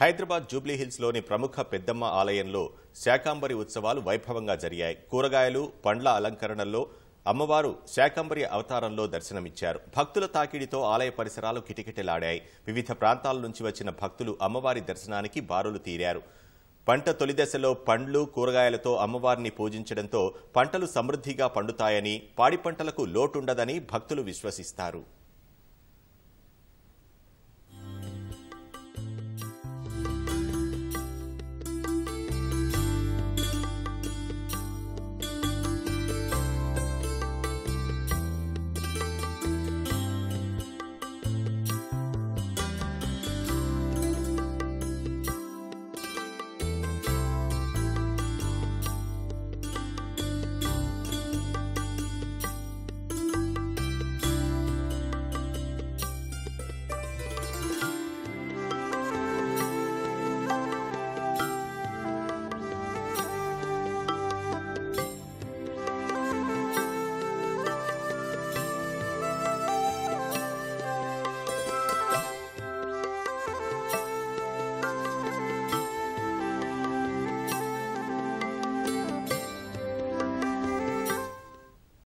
హైదరాబాద్ జూబ్లీహిల్స్లోని ప్రముఖ పెద్దమ్మ ఆలయంలో శాకంబరి ఉత్సవాలు వైభవంగా జరిగాయి. కూరగాయలు, పండ్ల అలంకరణల్లో అమ్మవారు శాకంబరి అవతారంలో దర్శనమిచ్చారు. భక్తుల తాకిడితో ఆలయ పరిసరాలు కిటకిటలాడాయి. వివిధ ప్రాంతాల నుంచి వచ్చిన భక్తులు అమ్మవారి దర్శనానికి బారులు తీరారు. పంట తొలి దశలో పండ్లు, కూరగాయలతో అమ్మవారిని పూజించడంతో పంటలు సమృద్ధిగా పండుతాయని, పాడి పంటలకు లోటుండదని భక్తులు విశ్వసిస్తారు.